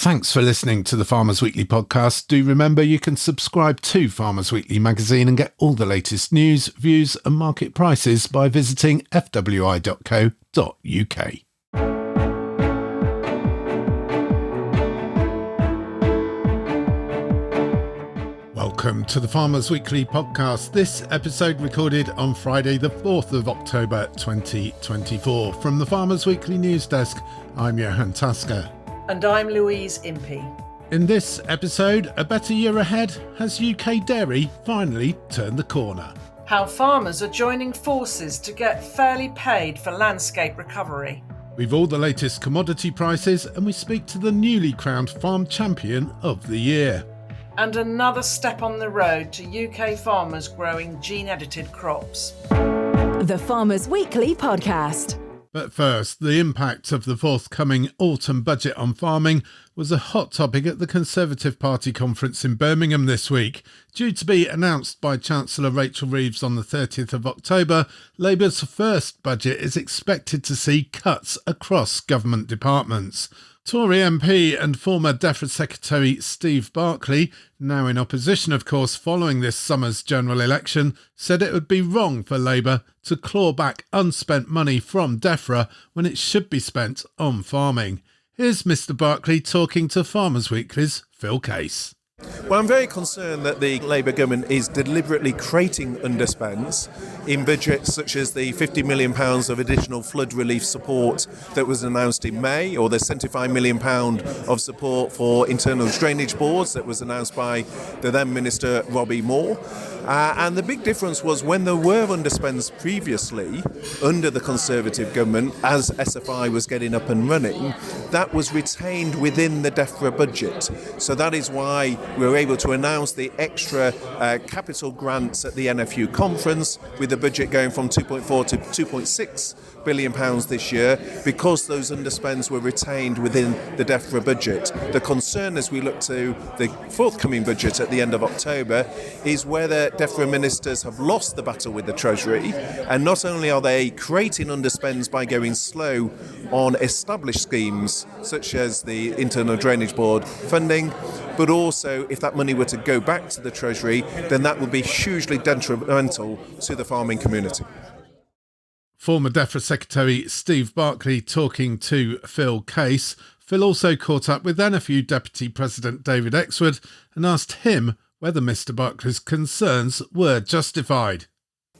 Thanks for listening to the Farmers Weekly podcast. Do remember you can subscribe to Farmers Weekly magazine and get all the latest news, views and market prices by visiting fwi.co.uk. Welcome to the Farmers Weekly podcast. This episode recorded on Friday the 4th of October 2024. From the Farmers Weekly news desk, I'm Johann Tasker. And I'm Louise Impey. In this episode, a better year ahead, has UK dairy finally turned the corner? How farmers are joining forces to get fairly paid for landscape recovery. We've all the latest commodity prices and we speak to the newly crowned Farm Champion of the Year. And another step on the road to UK farmers growing gene-edited crops. The Farmers Weekly podcast. But first, the impact of the forthcoming autumn budget on farming was a hot topic at the Conservative Party conference in Birmingham this week. Due to be announced by Chancellor Rachel Reeves on the 30th of October, Labour's first budget is expected to see cuts across government departments. Tory MP and former Defra Secretary Steve Barclay, now in opposition of course following this summer's general election, said it would be wrong for Labour to claw back unspent money from Defra when it should be spent on farming. Here's Mr Barclay talking to Farmers Weekly's Phil Case. Well, I'm very concerned that the Labour government is deliberately creating underspends in budgets such as the £50 million of additional flood relief support that was announced in May, or the £75 million of support for internal drainage boards that was announced by the then Minister Robbie Moore. And the big difference was when there were underspends previously under the Conservative government, as SFI was getting up and running, that was retained within the Defra budget. So that is why we were able to announce the extra capital grants at the NFU conference, with the budget going from 2.4 to 2.6 billion pounds this year, because those underspends were retained within the Defra budget. The concern as we look to the forthcoming budget at the end of October is whether Defra ministers have lost the battle with the Treasury, and not only are they creating underspends by going slow on established schemes such as the Internal Drainage Board funding, but also if that money were to go back to the Treasury, then that would be hugely detrimental to the farming community. Former Defra Secretary Steve Barclay talking to Phil Case. Phil also caught up with NFU Deputy President David Exwood and asked him whether Mr Barclay's concerns were justified.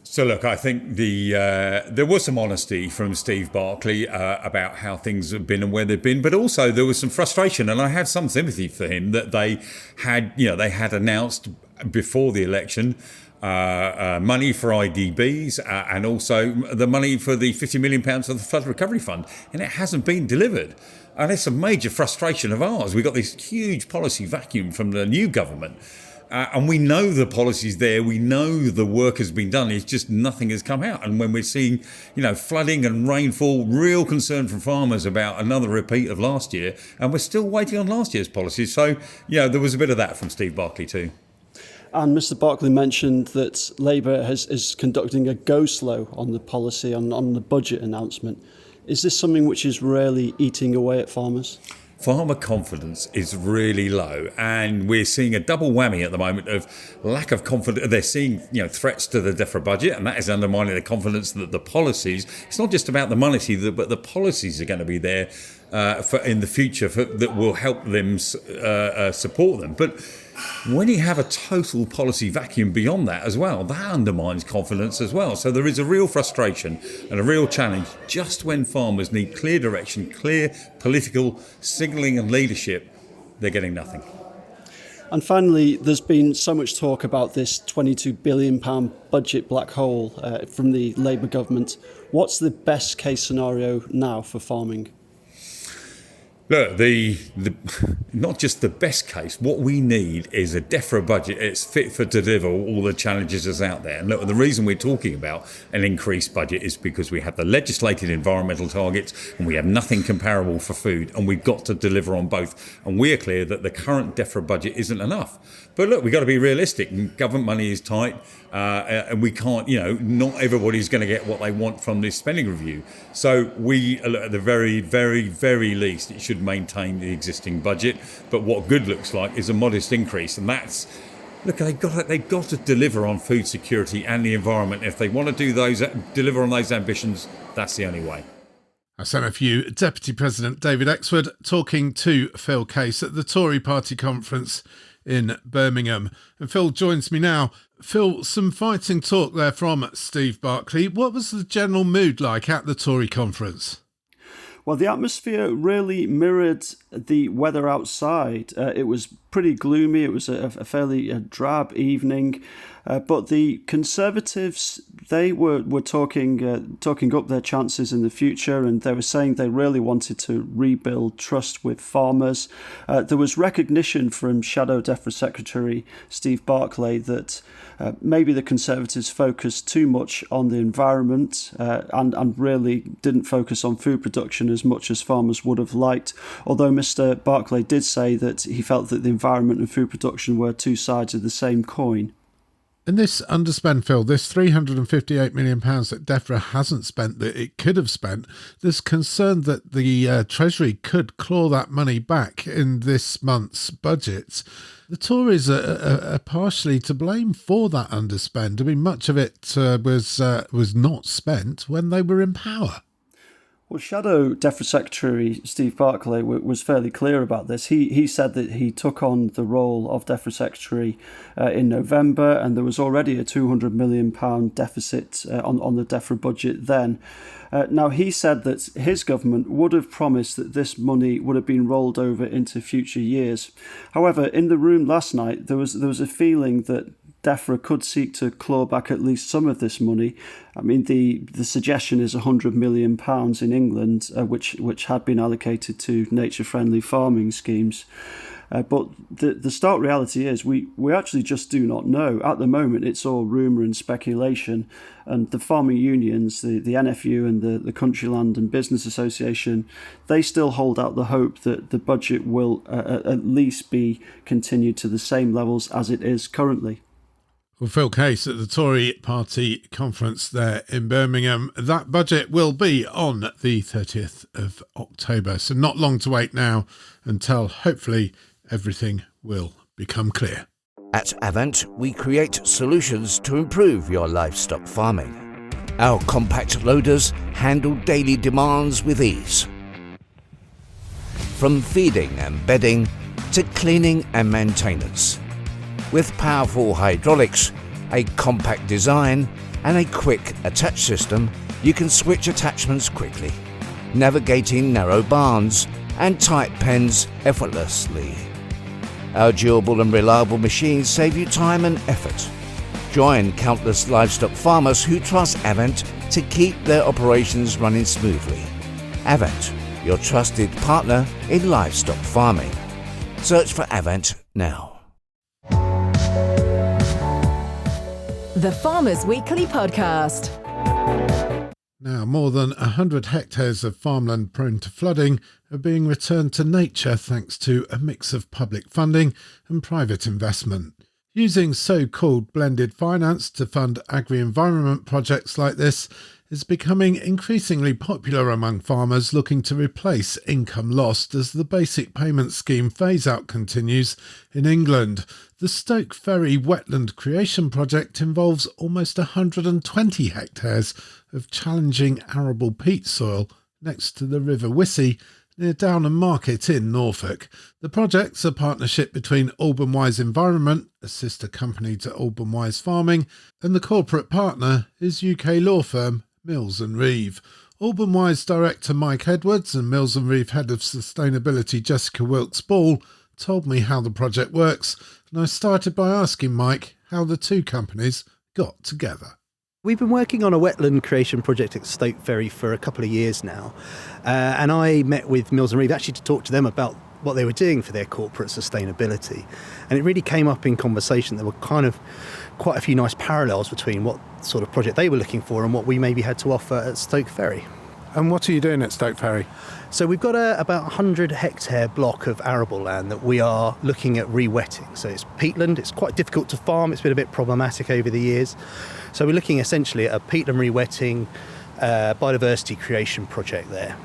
So look, I think there was some honesty from Steve Barclay about how things have been and where they've been, but also there was some frustration, and I have some sympathy for him that they had announced before the election money for IDBs and also the money for the £50 million of the Flood Recovery Fund, and it hasn't been delivered. And it's a major frustration of ours. We've got this huge policy vacuum from the new government. And we know the policy's there, we know the work has been done, it's just nothing has come out. And when we're seeing, flooding and rainfall, real concern from farmers about another repeat of last year, and we're still waiting on last year's policies. So, there was a bit of that from Steve Barclay too. And Mr Barclay mentioned that Labour is conducting a go-slow on the policy, on the budget announcement. Is this something which is really eating away at farmers? Farmer confidence is really low, and we're seeing a double whammy at the moment of lack of confidence. They're seeing, threats to the Defra budget, and that is undermining the confidence that the policies. It's not just about the money, but the policies are going to be there for in the future that will help them support them. But when you have a total policy vacuum beyond that as well, that undermines confidence as well. So there is a real frustration and a real challenge just when farmers need clear direction, clear political signalling and leadership. They're getting nothing. And finally, there's been so much talk about this £22 billion budget black hole from the Labour government. What's the best case scenario now for farming? Look, the not just the best case. What we need is a Defra budget. It's fit for deliver all the challenges that's out there. And look, the reason we're talking about an increased budget is because we have the legislated environmental targets and we have nothing comparable for food, and we've got to deliver on both. And we're clear that the current Defra budget isn't enough. But look, we've got to be realistic. Government money is tight, and we can't, not everybody's going to get what they want from this spending review. So we, at the very, very, very least, it should should maintain the existing budget. But what good looks like is a modest increase, and that's, look, they've got to deliver on food security and the environment. If they want to deliver on those ambitions, that's the only way. SMFU Deputy President David Exwood talking to Phil Case at the Tory party conference in Birmingham. And Phil joins me now. Phil, some fighting talk there from Steve Barclay. What was the general mood like at the Tory conference? Well, the atmosphere really mirrored the weather outside. It was pretty gloomy. It was a fairly drab evening. But the Conservatives, they were talking up their chances in the future, and they were saying they really wanted to rebuild trust with farmers. There was recognition from Shadow Defra Secretary Steve Barclay that maybe the Conservatives focused too much on the environment and really didn't focus on food production as much as farmers would have liked. Although Mr. Barclay did say that he felt that the environment and food production were two sides of the same coin. And this underspend, Phil, this £358 million that Defra hasn't spent that it could have spent, there's concern that the Treasury could claw that money back in this month's budget. The Tories are partially to blame for that underspend. I mean, much of it was not spent when they were in power. Well, Shadow Defra Secretary Steve Barclay was fairly clear about this. He said that he took on the role of Defra Secretary in November, and there was already a £200 million deficit on the Defra budget then. Now, he said that his government would have promised that this money would have been rolled over into future years. However, in the room last night, there was a feeling that Defra could seek to claw back at least some of this money. I mean, the suggestion is £100 million in England, which had been allocated to nature-friendly farming schemes. But the stark reality is we actually just do not know. At the moment, it's all rumour and speculation. And the farming unions, the NFU and the Countryland and Business Association, they still hold out the hope that the budget will at least be continued to the same levels as it is currently. Well, Phil Case at the Tory party conference there in Birmingham. That budget will be on the 30th of October, so not long to wait now until hopefully everything will become clear. At Avent, we create solutions to improve your livestock farming. Our compact loaders handle daily demands with ease. From feeding and bedding to cleaning and maintenance. With powerful hydraulics, a compact design and a quick attach system, you can switch attachments quickly, navigating narrow barns and tight pens effortlessly. Our durable and reliable machines save you time and effort. Join countless livestock farmers who trust Avent to keep their operations running smoothly. Avent, your trusted partner in livestock farming. Search for Avent now. The Farmers Weekly Podcast. Now, more than 100 hectares of farmland prone to flooding are being returned to nature thanks to a mix of public funding and private investment. Using so-called blended finance to fund agri-environment projects like this is becoming increasingly popular among farmers looking to replace income lost as the basic payment scheme phase-out continues in England. The Stoke Ferry wetland creation project involves almost 120 hectares of challenging arable peat soil next to the River Wissey near Downham Market in Norfolk. The project's a partnership between Alban Wise Environment, a sister company to Alban Wise Farming, and the corporate partner is UK law firm Mills & Reeve. Alban Wise Director Mike Edwards and Mills & Reeve Head of Sustainability Jessica Wilkes-Ball told me how the project works, and I started by asking Mike how the two companies got together. We've been working on a wetland creation project at Stoke Ferry for a couple of years now, and I met with Mills & Reeve actually to talk to them about what they were doing for their corporate sustainability, and it really came up in conversation. There were kind of quite a few nice parallels between what sort of project they were looking for and what we maybe had to offer at Stoke Ferry. And what are you doing at Stoke Ferry? So we've got about 100 hectare block of arable land that we are looking at re-wetting. So it's peatland, it's quite difficult to farm, it's been a bit problematic over the years. So we're looking essentially at a peatland re-wetting biodiversity creation project there.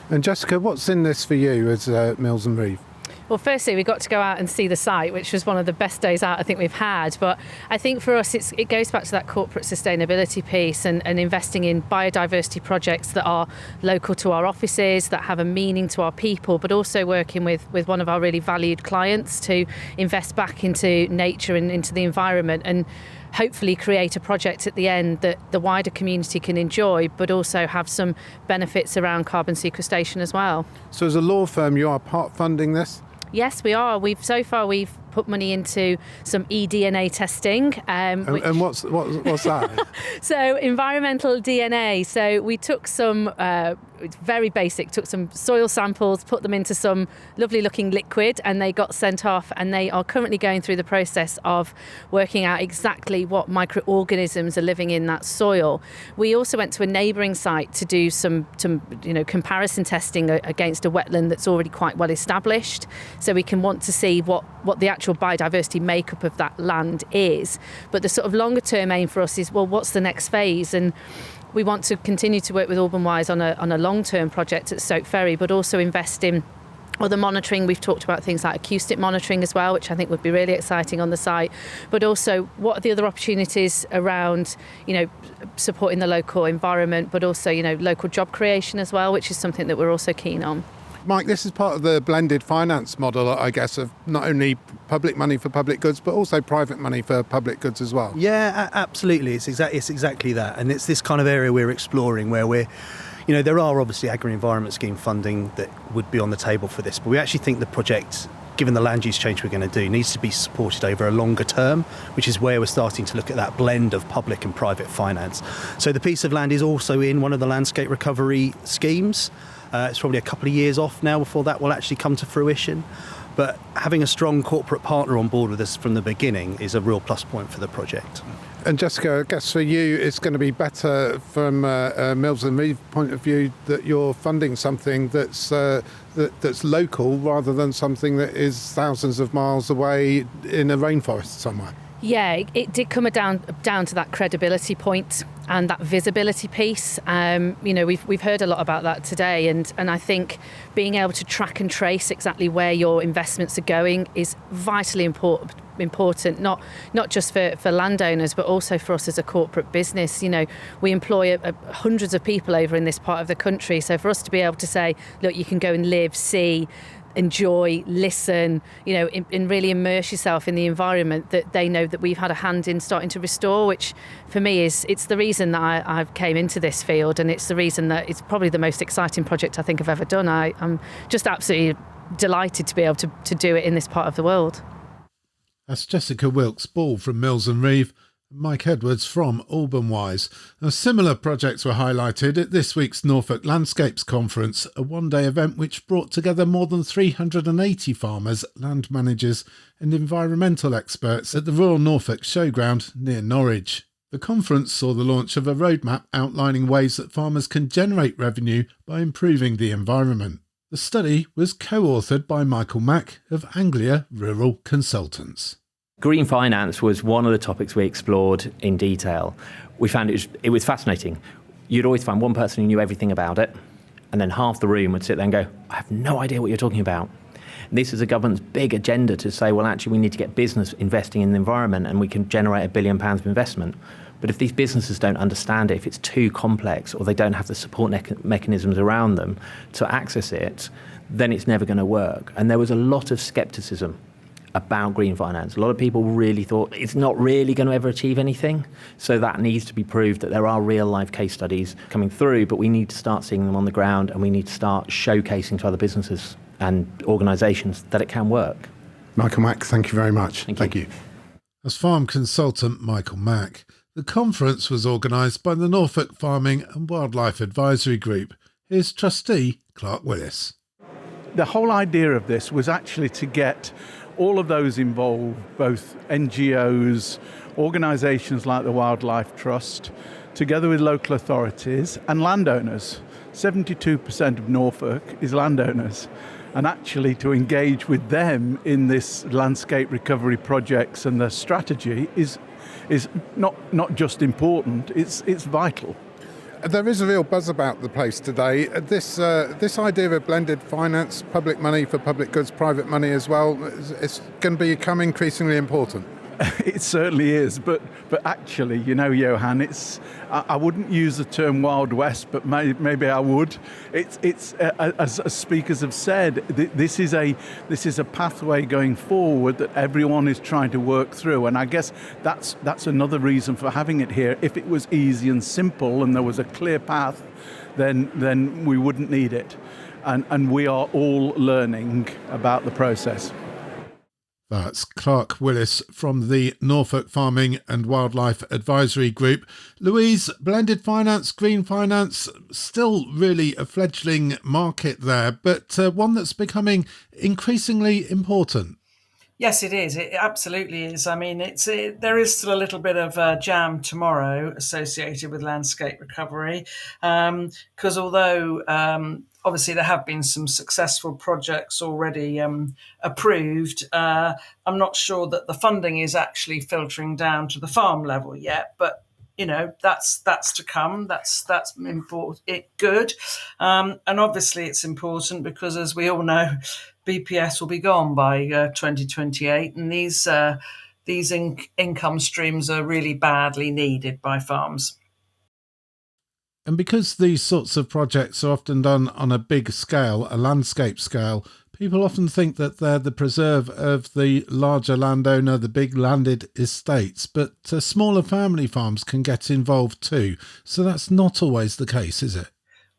And Jessica, what's in this for you as Mills and Reeve? Well, firstly, we got to go out and see the site, which was one of the best days out I think we've had. But I think for us, it goes back to that corporate sustainability piece and investing in biodiversity projects that are local to our offices, that have a meaning to our people, but also working with one of our really valued clients to invest back into nature and into the environment, and hopefully create a project at the end that the wider community can enjoy, but also have some benefits around carbon sequestration as well. So as a law firm, you are part funding this? Yes, we are. We've put money into some eDNA testing. And what's that? So environmental DNA. So we took some, it's very basic, took some soil samples, put them into some lovely looking liquid, and they got sent off, and they are currently going through the process of working out exactly what microorganisms are living in that soil. We also went to a neighbouring site to do some comparison testing against a wetland that's already quite well established, so we can want to see what the actual biodiversity makeup of that land is. But the sort of longer term aim for us is, well, what's the next phase? And we want to continue to work with Alban Wise on a long term project at Stoke Ferry, but also invest in other monitoring. We've talked about things like acoustic monitoring as well, which I think would be really exciting on the site. But also, what are the other opportunities around, supporting the local environment, but also, local job creation as well, which is something that we're also keen on. Mike, this is part of the blended finance model, I guess, of not only public money for public goods, but also private money for public goods as well. Yeah, absolutely. It's exactly that. And it's this kind of area we're exploring where there are obviously agri-environment scheme funding that would be on the table for this, but we actually think the project, given the land use change we're going to do, needs to be supported over a longer term, which is where we're starting to look at that blend of public and private finance. So the piece of land is also in one of the landscape recovery schemes. It's probably a couple of years off now before that will actually come to fruition. But having a strong corporate partner on board with us from the beginning is a real plus point for the project. And Jessica, I guess for you, it's going to be better from Mills and Reeve point of view that you're funding something that's local rather than something that is thousands of miles away in a rainforest somewhere. Yeah, it did come down to that credibility point and that visibility piece. We've heard a lot about that today, and I think being able to track and trace exactly where your investments are going is vitally important, not just for landowners, but also for us as a corporate business. We employ hundreds of people over in this part of the country, so for us to be able to say, look, you can go and live, see, enjoy, listen, and really immerse yourself in the environment that they know that we've had a hand in starting to restore, which for me it's the reason that I came into this field, and it's the reason that it's probably the most exciting project I think I've ever done. I'm just absolutely delighted to be able to do it in this part of the world. That's Jessica Wilkes-Ball from Mills and Reeve, and Mike Edwards from Alban Wise. Now, similar projects were highlighted at this week's Norfolk Landscapes Conference, a one-day event which brought together more than 380 farmers, land managers and environmental experts at the Royal Norfolk Showground near Norwich. The conference saw the launch of a roadmap outlining ways that farmers can generate revenue by improving the environment. The study was co-authored by Michael Mack of Anglia Rural Consultants. Green finance was one of the topics we explored in detail. We found it was fascinating. You'd always find one person who knew everything about it, and then half the room would sit there and go, I have no idea what you're talking about. And this is a government's big agenda to say, well, actually, we need to get business investing in the environment, and we can generate £1 billion of investment. But if these businesses don't understand it, if it's too complex, or they don't have the support mechanisms around them to access it, then it's never going to work. And there was a lot of scepticism about green finance. A lot of people really thought it's not really going to ever achieve anything. So that needs to be proved that there are real life case studies coming through, but we need to start seeing them on the ground, and we need to start showcasing to other businesses and organisations that it can work. Michael Mack, thank you very much. Thank you. As farm consultant Michael Mack, the conference was organised by the Norfolk Farming and Wildlife Advisory Group. Here's trustee Clark Willis. The whole idea of this was actually to get all of those involved, both NGOs, organisations like the Wildlife Trust, together with local authorities and landowners. 72% of Norfolk is landowners, and actually to engage with them in this landscape recovery projects and the strategy is not just important, it's vital. There is a real buzz about the place today. This idea of blended finance, public money for public goods, private money as well, it's going to become increasingly important. It certainly is, but actually, Johann, I wouldn't use the term Wild West, but maybe I would. It's as speakers have said, this is a pathway going forward that everyone is trying to work through, and I guess that's another reason for having it here. If it was easy and simple and there was a clear path, then we wouldn't need it, and we are all learning about the process. That's Clark Willis from the Norfolk Farming and Wildlife Advisory Group. Louise, blended finance, green finance, still really a fledgling market there, but one that's becoming increasingly important. Yes, it is. It absolutely is. I mean, there is still a little bit of jam tomorrow associated with landscape recovery, because although obviously there have been some successful projects already approved, I'm not sure that the funding is actually filtering down to the farm level yet. But that's to come. That's important. Good, and obviously it's important because, as we all know, BPS will be gone by 2028, and these income streams are really badly needed by farms. And because these sorts of projects are often done on a big scale, a landscape scale, people often think that they're the preserve of the larger landowner, the big landed estates, but smaller family farms can get involved too. So that's not always the case, is it?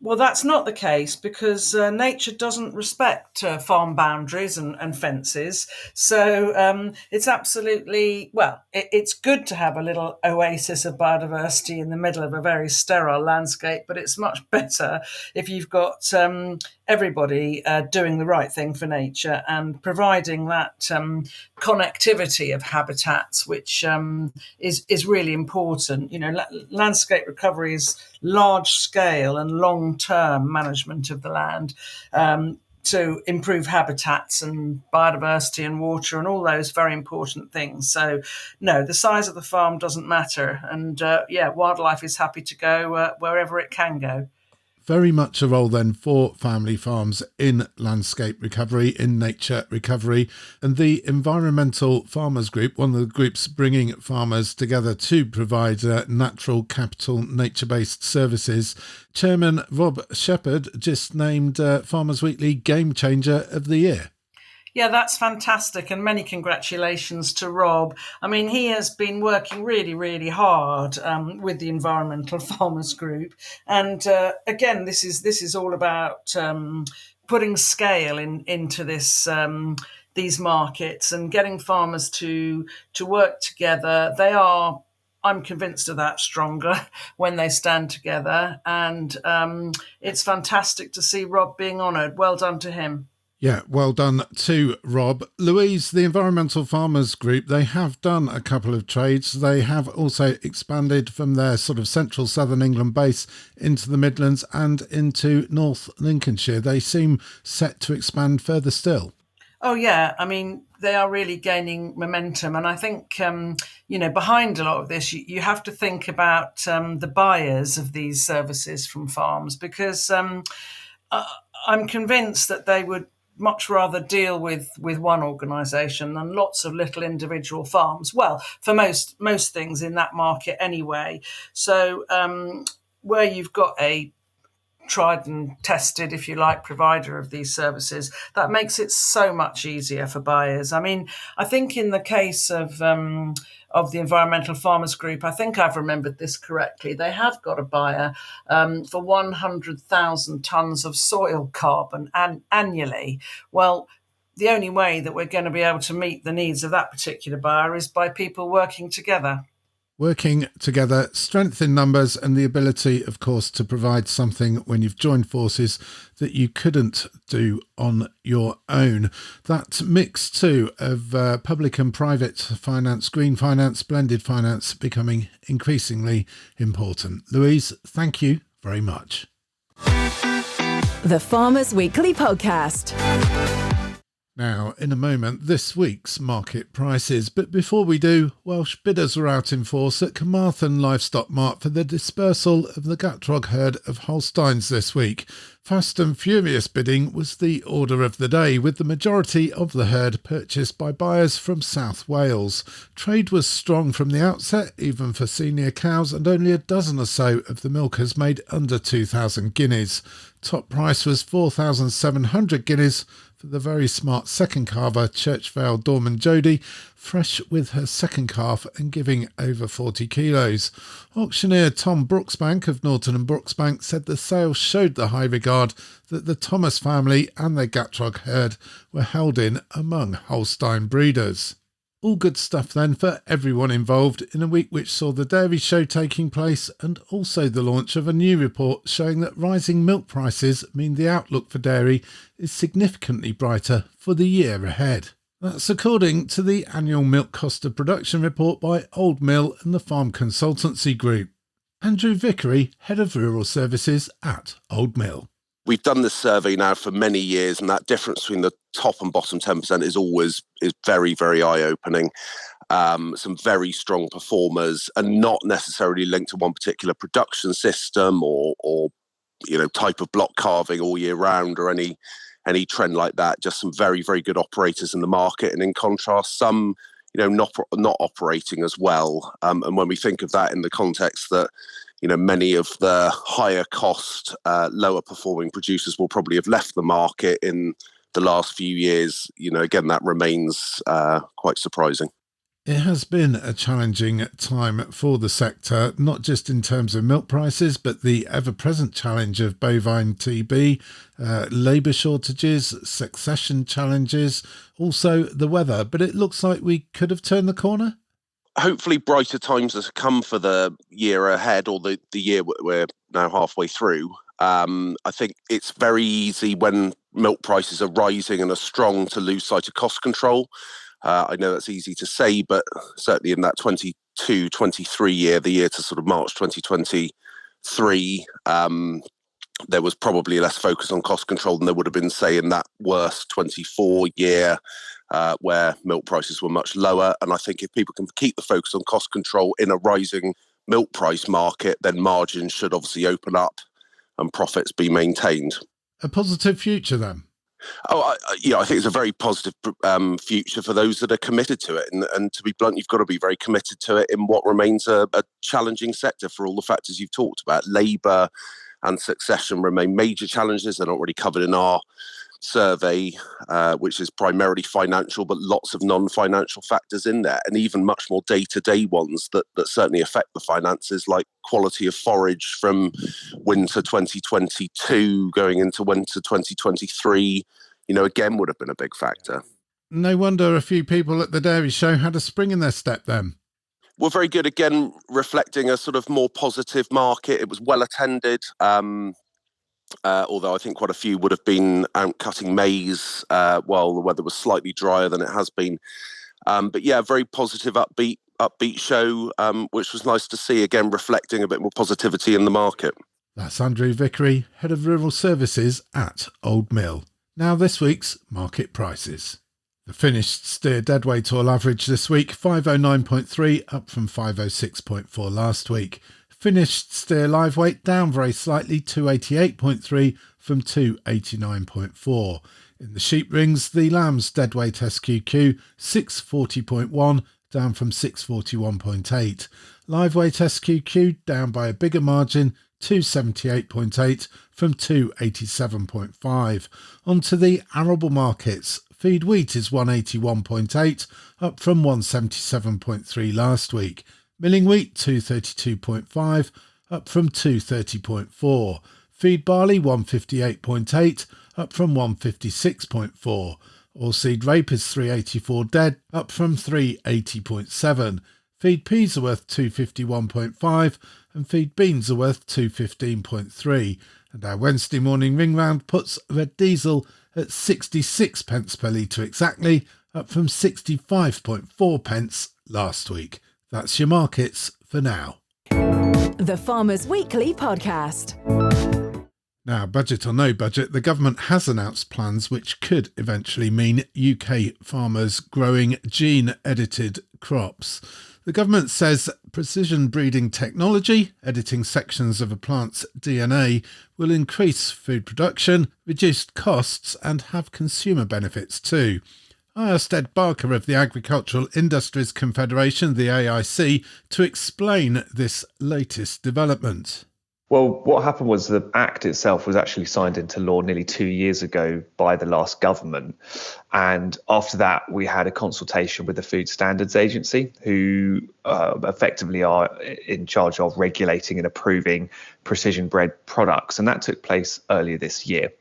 Well, that's not the case because nature doesn't respect farm boundaries and fences. So it's absolutely, it's good to have a little oasis of biodiversity in the middle of a very sterile landscape, but it's much better if you've got everybody doing the right thing for nature and providing that connectivity of habitats, which is really important. Landscape recovery is large scale and long-term management of the land to improve habitats and biodiversity and water and all those very important things. So, no, the size of the farm doesn't matter. And, wildlife is happy to go wherever it can go. Very much a role then for family farms in landscape recovery, in nature recovery. And the Environmental Farmers Group, one of the groups bringing farmers together to provide natural capital nature-based services. Chairman Rob Shepherd just named Farmers Weekly Game Changer of the Year. Yeah, that's fantastic, and many congratulations to Rob. I mean, he has been working really, really hard with the Environmental Farmers Group, and again, this is all about putting scale into this these markets and getting farmers to work together. They are, I'm convinced of that, stronger when they stand together, and it's fantastic to see Rob being honoured. Well done to him. Yeah, well done to Rob. Louise, the Environmental Farmers Group, they have done a couple of trades. They have also expanded from their sort of central southern England base into the Midlands and into North Lincolnshire. They seem set to expand further still. Oh, yeah. I mean, they are really gaining momentum. And I think, behind a lot of this, you have to think about the buyers of these services from farms, because I'm convinced that they would much rather deal with one organisation than lots of little individual farms. Well, for most things in that market anyway. So where you've got a tried and tested, if you like, provider of these services, that makes it so much easier for buyers. I mean, I think in the case of the Environmental Farmers Group, I think I've remembered this correctly, they have got a buyer for 100,000 tonnes of soil carbon annually. Well, the only way that we're going to be able to meet the needs of that particular buyer is by people working together. Working together, strength in numbers, and the ability, of course, to provide something when you've joined forces that you couldn't do on your own. That mix too of public and private finance, green finance, blended finance becoming increasingly important. Louise, thank you very much. The Farmers Weekly Podcast. Now, in a moment, this week's market prices. But before we do, Welsh bidders were out in force at Carmarthen Livestock Mart for the dispersal of the Gatrog herd of Holsteins this week. Fast and furious bidding was the order of the day, with the majority of the herd purchased by buyers from South Wales. Trade was strong from the outset, even for senior cows, and only a dozen or so of the milkers made under 2,000 guineas. Top price was 4,700 guineas for the very smart second calver Churchvale Dorman Jody, fresh with her second calf and giving over 40 kilos. Auctioneer Tom Brooksbank of Norton and Brooksbank said the sale showed the high regard that the Thomas family and their Gatrog herd were held in among Holstein breeders. All good stuff then for everyone involved in a week which saw the dairy show taking place and also the launch of a new report showing that rising milk prices mean the outlook for dairy is significantly brighter for the year ahead. That's according to the annual milk cost of production report by Old Mill and the Farm Consultancy Group. Andrew Vickery, Head of Rural Services at Old Mill. We've done this survey now for many years, and that difference between the top and bottom 10% is very, very eye-opening. Some very strong performers, and not necessarily linked to one particular production system or type of block calving all year round or any trend like that. Just some very, very good operators in the market, and in contrast, some not operating as well. And when we think of that in the context that many of the higher cost, lower performing producers will probably have left the market in the last few years, again, that remains quite surprising. It has been a challenging time for the sector, not just in terms of milk prices, but the ever-present challenge of bovine TB, labour shortages, succession challenges, also the weather. But it looks like we could have turned the corner. Hopefully brighter times have come for the year ahead, or the year we're now halfway through. I think it's very easy when milk prices are rising and are strong to lose sight of cost control. I know that's easy to say, but certainly in that 22-23 year, the year to sort of March 2023, there was probably less focus on cost control than there would have been, say, in that worst 24 year, where milk prices were much lower. And I think if people can keep the focus on cost control in a rising milk price market, then margins should obviously open up and profits be maintained. A positive future then? I think it's a very positive future for those that are committed to it. And to be blunt, you've got to be very committed to it in what remains a challenging sector for all the factors you've talked about. Labour and succession remain major challenges. They're not really covered in our survey, which is primarily financial, but lots of non-financial factors in there, and even much more day-to-day ones that certainly affect the finances, like quality of forage from winter 2022 going into winter 2023, again, would have been a big factor. No wonder a few people at the dairy show had a spring in their step then. We're very good, again, reflecting a sort of more positive market. It was well attended. Although I think quite a few would have been out cutting maize while the weather was slightly drier than it has been. But yeah, very positive, upbeat show, which was nice to see, again, reflecting a bit more positivity in the market. That's Andrew Vickery, Head of Rural Services at Old Mill. Now this week's market prices. The finished steer deadweight oil average this week, 509.3, up from 506.4 last week. Finished steer live weight down very slightly, 288.3 from 289.4. In the sheep rings, the lamb's deadweight SQQ, 640.1, down from 641.8. Live weight SQQ down by a bigger margin, 278.8 from 287.5. On to the arable markets. Feed wheat is 181.8, up from 177.3 last week. Milling wheat 232.5, up from 230.4. Feed barley 158.8, up from 156.4. Oilseed rape is 384 dead, up from 380.7. Feed peas are worth 251.5, and feed beans are worth 215.3. And our Wednesday morning ring round puts red diesel at 66 pence per litre exactly, up from 65.4 pence last week. That's your markets for now. The Farmers Weekly Podcast. Now, budget or no budget, the government has announced plans which could eventually mean UK farmers growing gene-edited crops. The government says precision breeding technology, editing sections of a plant's DNA, will increase food production, reduce costs and have consumer benefits too. I asked Ed Barker of the Agricultural Industries Confederation, the AIC, to explain this latest development. Well, what happened was the Act itself was actually signed into law nearly 2 years ago by the last government. And after that, we had a consultation with the Food Standards Agency, who effectively are in charge of regulating and approving precision bred products. And that took place earlier this year.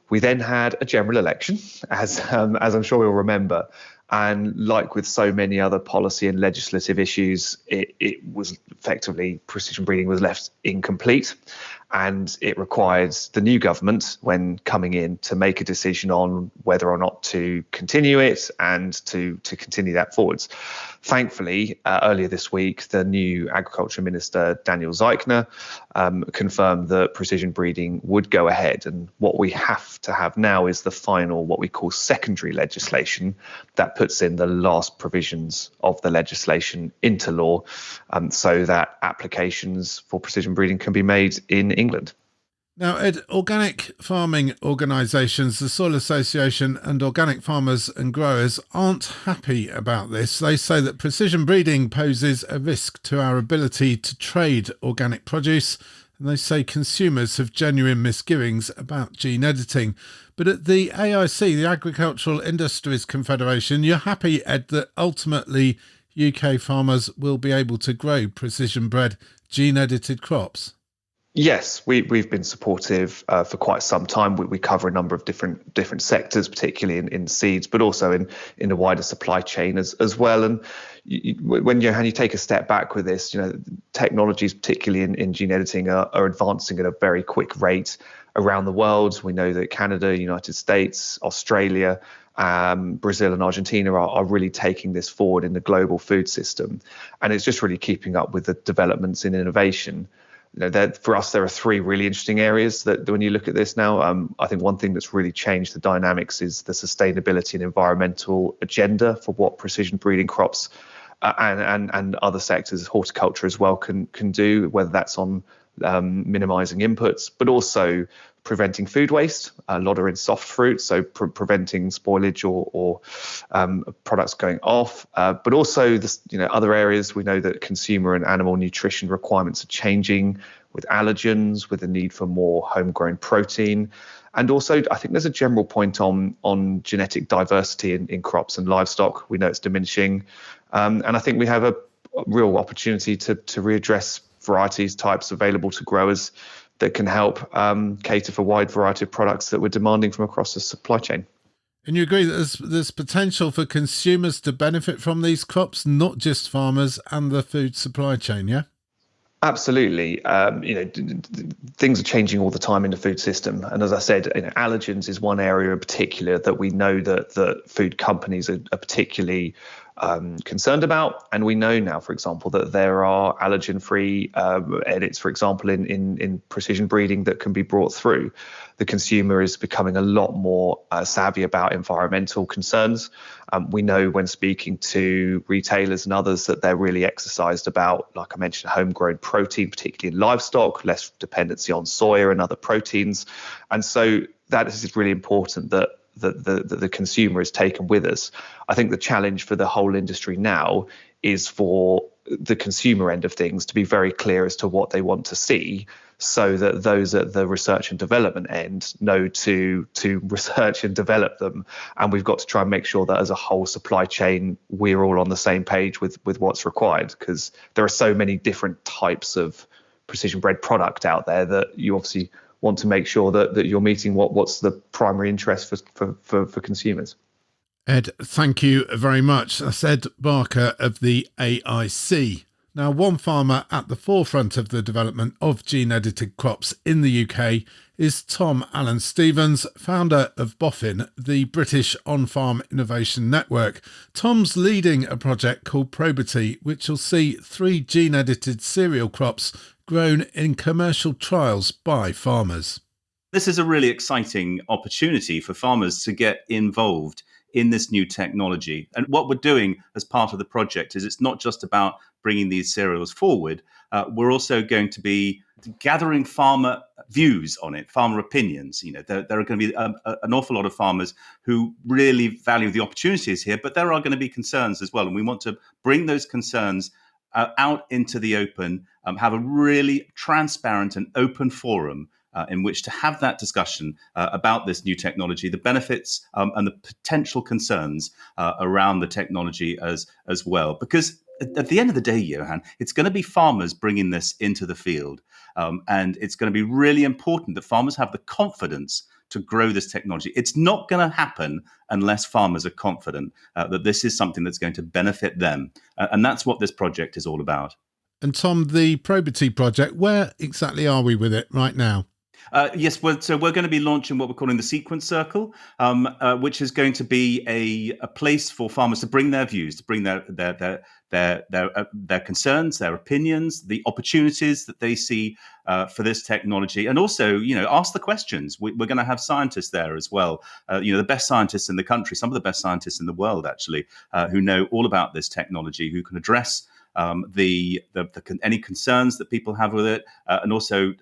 We then had a general election, as I'm sure you'll remember. And like with so many other policy and legislative issues, it was effectively precision breeding was left incomplete. And it required the new government, when coming in, to make a decision on whether or not to continue it and to continue that forwards. Thankfully, earlier this week, the new Agriculture Minister, Daniel Zeichner, confirmed that precision breeding would go ahead. And what we have to have now is the final, what we call secondary legislation, that puts in the last provisions of the legislation into law, so that applications for precision breeding can be made in England. Now, Ed, organic farming organisations, the Soil Association and organic farmers and growers aren't happy about this. They say that precision breeding poses a risk to our ability to trade organic produce, and they say consumers have genuine misgivings about gene editing. But at the AIC, the Agricultural Industries Confederation, you're happy, Ed, that ultimately UK farmers will be able to grow precision bred gene-edited crops? Yes, we've been supportive for quite some time. We cover a number of different sectors, particularly in seeds, but also in the wider supply chain as well. And when you take a step back with this, technologies, particularly in gene editing, are advancing at a very quick rate around the world. We know that Canada, United States, Australia, Brazil and Argentina are really taking this forward in the global food system. And it's just really keeping up with the developments in innovation. For us, there are three really interesting areas that when you look at this now, I think one thing that's really changed the dynamics is the sustainability and environmental agenda for what precision breeding crops and other sectors, horticulture as well, can do, whether that's on minimizing inputs, but also preventing food waste. A lot are in soft fruit, so preventing spoilage or products going off. But also, other areas we know that consumer and animal nutrition requirements are changing with allergens, with the need for more homegrown protein. And also, I think there's a general point on genetic diversity in crops and livestock. We know it's diminishing. And I think we have a real opportunity to readdress varieties, types available to growers that can help cater for a wide variety of products that we're demanding from across the supply chain. And you agree that there's potential for consumers to benefit from these crops, not just farmers and the food supply chain, yeah? Absolutely. Things are changing all the time in the food system. And as I said, allergens is one area in particular that we know that food companies are particularly concerned about. And we know now, for example, that there are allergen-free edits, for example, in precision breeding that can be brought through. The consumer is becoming a lot more savvy about environmental concerns. We know when speaking to retailers and others that they're really exercised about, like I mentioned, homegrown protein, particularly in livestock, less dependency on soya and other proteins. And so that is really important that the consumer is taken with us. I think the challenge for the whole industry now is for the consumer end of things to be very clear as to what they want to see, so that those at the research and development end know to research and develop them. And we've got to try and make sure that as a whole supply chain, we're all on the same page with what's required, because there are so many different types of precision bred product out there that you obviously want to make sure that you're meeting what's the primary interest for consumers. Ed, thank you very much. That's Ed Barker of the AIC. Now, one farmer at the forefront of the development of gene-edited crops in the UK is Tom Allen Stevens, founder of Boffin, the British on-farm innovation network. Tom's leading a project called Probity, which will see 3 gene-edited cereal crops grown in commercial trials by farmers. This is a really exciting opportunity for farmers to get involved in this new technology. And what we're doing as part of the project is it's not just about bringing these cereals forward. We're also going to be gathering farmer views on it, farmer opinions. There are going to be an awful lot of farmers who really value the opportunities here, but there are going to be concerns as well. And we want to bring those concerns out into the open, have a really transparent and open forum in which to have that discussion about this new technology, the benefits and the potential concerns around the technology as well. Because at the end of the day, Johann, it's going to be farmers bringing this into the field. And it's going to be really important that farmers have the confidence to grow this technology. It's not going to happen unless farmers are confident that this is something that's going to benefit them. And that's what this project is all about. And Tom, the Probity project, where exactly are we with it right now? Yes, so we're going to be launching what we're calling the Sequence Circle, which is going to be a place for farmers to bring their views, to bring their concerns, their opinions, the opportunities that they see for this technology, and also, ask the questions. We're going to have scientists there as well. The best scientists in the country, some of the best scientists in the world, actually, who know all about this technology, who can address any concerns that people have with it, and also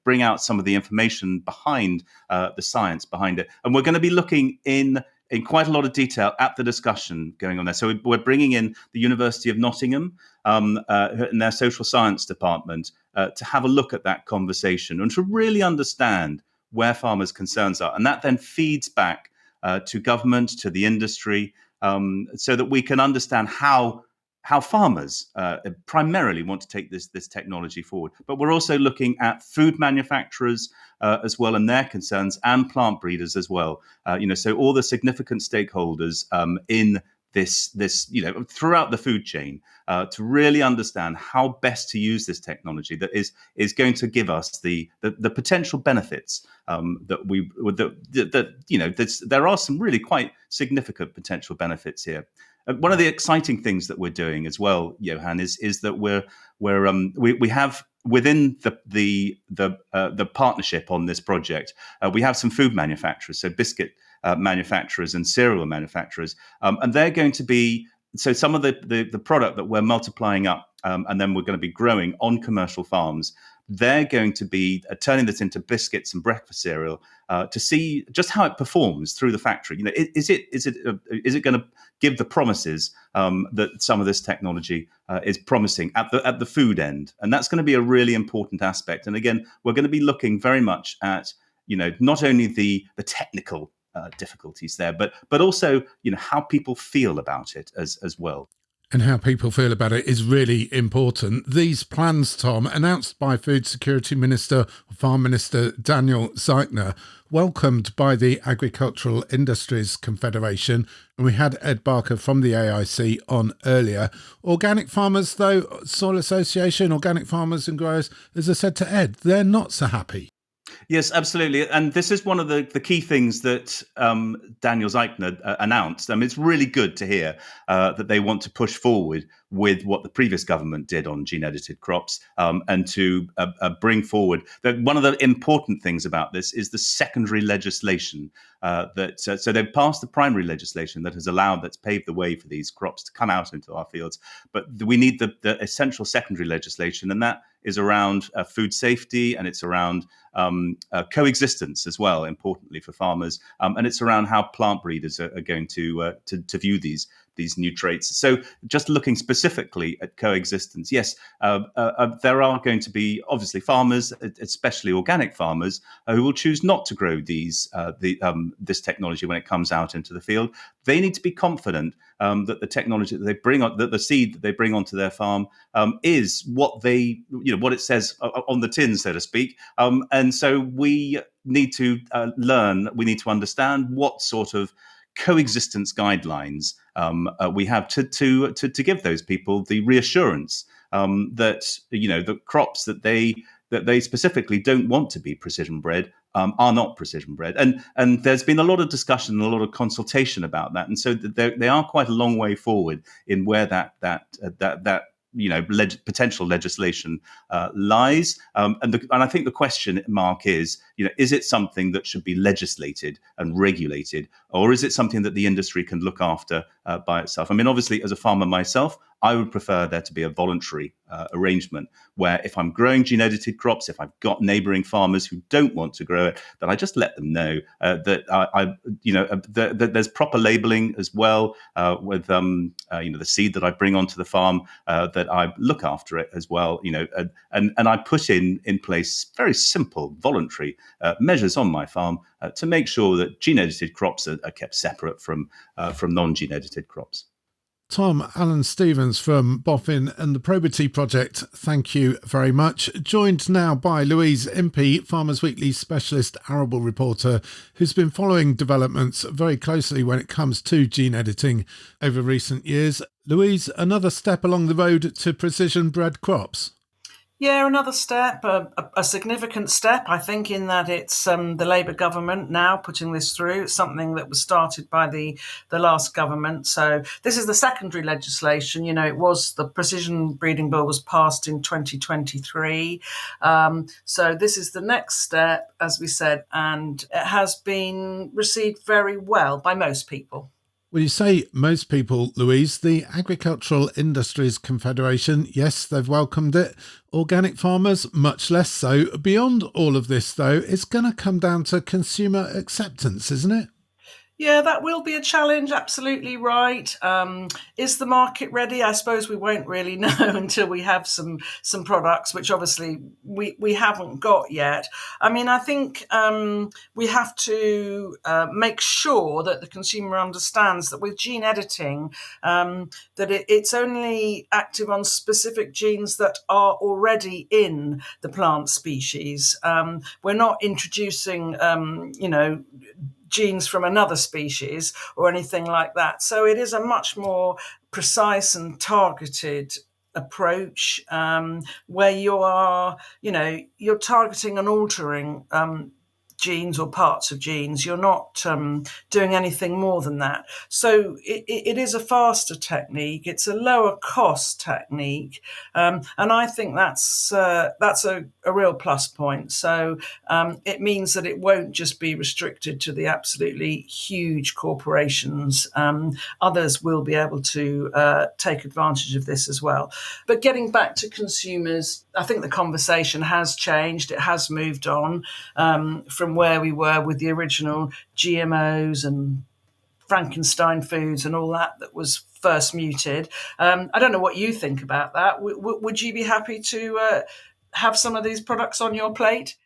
bring out some of the information behind the science behind it. And we're going to be looking in quite a lot of detail at the discussion going on there. So we're bringing in the University of Nottingham and their social science department to have a look at that conversation and to really understand where farmers' concerns are. And that then feeds back to government, to the industry, so that we can understand how farmers primarily want to take this technology forward. But we're also looking at food manufacturers as well and their concerns, and plant breeders as well. So all the significant stakeholders in this throughout the food chain to really understand how best to use this technology that is going to give us the potential benefits there are some really quite significant potential benefits here. One of the exciting things that we're doing as well, Johann, is that we have within the partnership on this project, we have some food manufacturers, so biscuit manufacturers and cereal manufacturers, and they're going to be some of the product that we're multiplying up, and then we're going to be growing on commercial farms. They're going to be turning this into biscuits and breakfast cereal to see just how it performs through the factory. Is it going to give the promises that some of this technology is promising at the food end? And that's going to be a really important aspect. And again, we're going to be looking very much at not only the technical difficulties there, but also how people feel about it as well. And how people feel about it is really important. These plans, Tom, announced by Food Security Minister, Farm Minister Daniel Zeichner, welcomed by the Agricultural Industries Confederation, and we had Ed Barker from the AIC on earlier. Organic farmers, though, Soil Association, organic farmers and growers, as I said to Ed, they're not so happy. Yes, absolutely. And this is one of the key things that Daniel Zeichner announced. It's really good to hear that they want to push forward with what the previous government did on gene-edited crops, and to bring forward that one of the important things about this is the secondary legislation so they've passed the primary legislation that's paved the way for these crops to come out into our fields. But we need the essential secondary legislation, and that is around food safety, and it's around coexistence as well, importantly for farmers, and it's around how plant breeders are going to view these new traits. So just looking specifically at coexistence, yes, there are going to be obviously farmers, especially organic farmers, who will choose not to grow this technology when it comes out into the field. They need to be confident that the technology that they bring on, that the seed that they bring onto their farm is what what it says on the tin, so to speak. And so we need to learn, we need to understand what sort of coexistence guidelines we have to give those people the reassurance that the crops that they specifically don't want to be precision bred are not precision bred, and there's been a lot of discussion and a lot of consultation about that, and so they are quite a long way forward in where that potential legislation lies. And I think the question mark is it something that should be legislated and regulated, or is it something that the industry can look after by itself? I mean, obviously, as a farmer myself, I would prefer there to be a voluntary arrangement where if I'm growing gene-edited crops, if I've got neighbouring farmers who don't want to grow it, then I just let them know that that there's proper labelling as well with the seed that I bring onto the farm, that I look after it as well, and I put in place very simple voluntary measures on my farm to make sure that gene-edited crops are kept separate from non-gene-edited crops. Tom Alan Stevens from Boffin and the Probity Project, thank you very much. Joined now by Louise Impey, Farmers Weekly specialist arable reporter, who's been following developments very closely when it comes to gene editing over recent years. Louise, another step along the road to precision-bred crops. Yeah, another step, a significant step, I think, in that it's the Labour government now putting this through. It's something that was started by the last government. So this is the secondary legislation. It was the Precision Breeding Bill was passed in 2023. So this is the next step, as we said, and it has been received very well by most people. When you say most people, Louise, the Agricultural Industries Confederation, yes, they've welcomed it. Organic farmers, much less so. Beyond all of this, though, it's going to come down to consumer acceptance, isn't it? Yeah, that will be a challenge. Absolutely right. Is the market ready? I suppose we won't really know until we have some products, which obviously we haven't got yet. I mean, I think we have to make sure that the consumer understands that with gene editing, that it's only active on specific genes that are already in the plant species. We're not introducing, genes from another species or anything like that. So it is a much more precise and targeted approach where you are, you're targeting and altering genes or parts of genes. You're not doing anything more than that. So it is a faster technique. It's a lower cost technique. And I think that's a real plus point. So it means that it won't just be restricted to the absolutely huge corporations. Others will be able to take advantage of this as well. But getting back to consumers, I think the conversation has changed. It has moved on from where we were with the original GMOs and Frankenstein foods and all that was first muted. I don't know what you think about that. Would you be happy to have some of these products on your plate?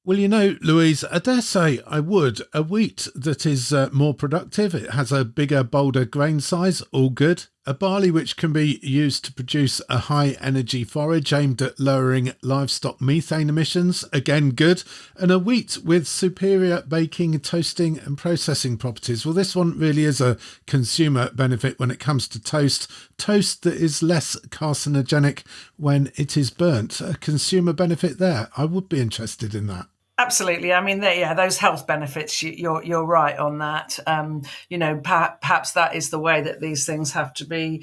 Well, Louise, I dare say I would. A wheat that is more productive, it has a bigger, bolder grain size, all good. A barley which can be used to produce a high-energy forage aimed at lowering livestock methane emissions, again good. And a wheat with superior baking, toasting and processing properties. Well, this one really is a consumer benefit when it comes to toast. Toast that is less carcinogenic when it is burnt. A consumer benefit there. I would be interested in that. Absolutely. I mean, those health benefits, you're right on that. Perhaps that is the way that these things have to be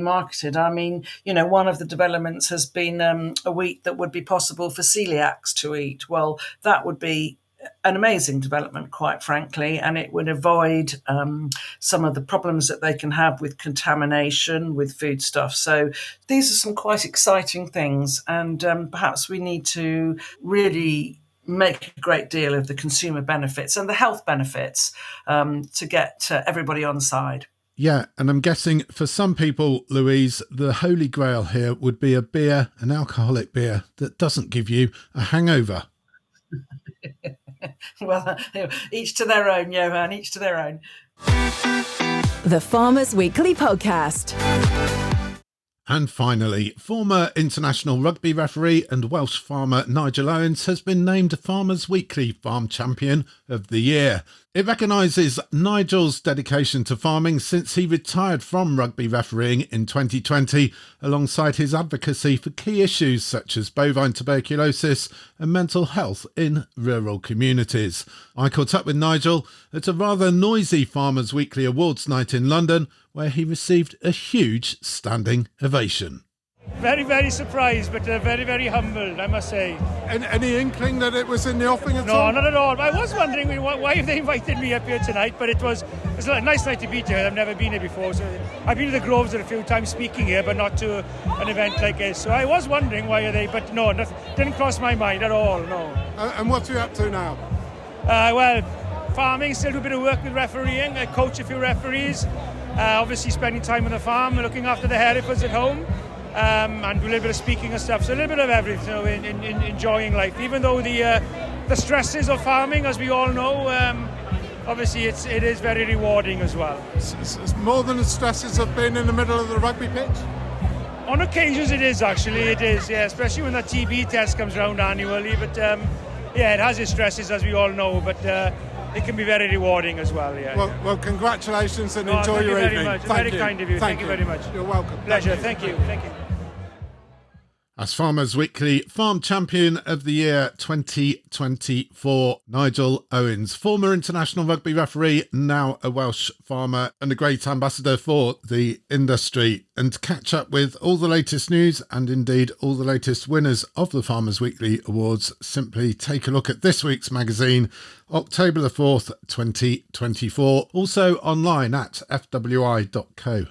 marketed. I mean, one of the developments has been a wheat that would be possible for celiacs to eat. Well, that would be an amazing development, quite frankly, and it would avoid some of the problems that they can have with contamination with foodstuffs. So these are some quite exciting things, and perhaps we need to really make a great deal of the consumer benefits and the health benefits to get everybody on side. Yeah, and I'm guessing for some people, Louise, the holy grail here would be a beer, an alcoholic beer that doesn't give you a hangover. Well, each to their own, Johann, each to their own. The Farmers Weekly Podcast. And finally, former international rugby referee and Welsh farmer Nigel Owens has been named Farmers Weekly Farm Champion of the Year. It recognises Nigel's dedication to farming since he retired from rugby refereeing in 2020, alongside his advocacy for key issues such as bovine tuberculosis and mental health in rural communities. I caught up with Nigel at a rather noisy Farmers Weekly Awards night in London, where he received a huge standing ovation. very, very surprised, but very, very humbled, I must say. Any inkling that it was in the offing at all? No, not at all. I was wondering why they invited me up here tonight, but it's a nice night to be here. I've never been here before. So I've been to the Groves a few times speaking here, but not to an event like this. So I was wondering why are they, but no, nothing, didn't cross my mind at all, no. And what are you up to now? Well, farming, still do a bit of work with refereeing. I coach a few referees. Obviously spending time on the farm, looking after the Herefords at home. And do a little bit of speaking and stuff, so a little bit of everything, in enjoying life. Even though the stresses of farming, as we all know, obviously it is very rewarding as well. It's more than the stresses of being in the middle of the rugby pitch? On occasions it is, actually, it is, yeah, especially when that TB test comes round annually, but yeah, it has its stresses, as we all know, but it can be very rewarding as well, yeah. Well, congratulations and enjoy your evening. Thank you very much. Very kind of you. Thank you very much. You're welcome. Pleasure. Thank you. As Farmers Weekly Farm Champion of the Year 2024, Nigel Owens, former international rugby referee, now a Welsh farmer and a great ambassador for the industry. And to catch up with all the latest news and indeed all the latest winners of the Farmers Weekly Awards, simply take a look at this week's magazine, October the 4th, 2024, also online at fwi.co.uk.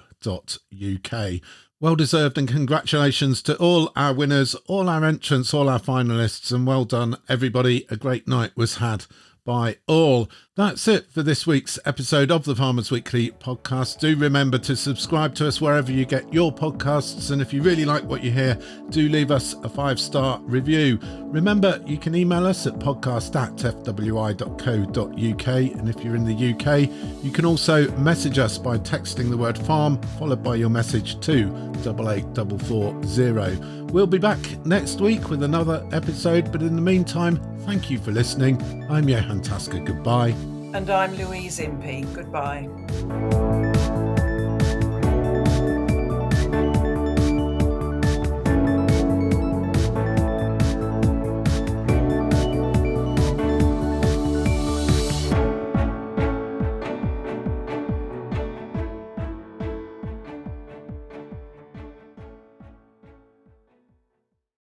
Well deserved, and congratulations to all our winners, all our entrants, all our finalists, and well done everybody. A great night was had by all. That's it for this week's episode of the Farmers Weekly podcast. Do remember to subscribe to us wherever you get your podcasts, and if you really like what you hear, do leave us a 5-star review. Remember, you can email us at podcast@fwi.co.uk, and if you're in the UK, you can also message us by texting the word farm followed by your message to 88440. We'll be back next week with another episode, but in the meantime, thank you for listening. I'm Johann Tasker. Goodbye. And I'm Louise Impey. Goodbye.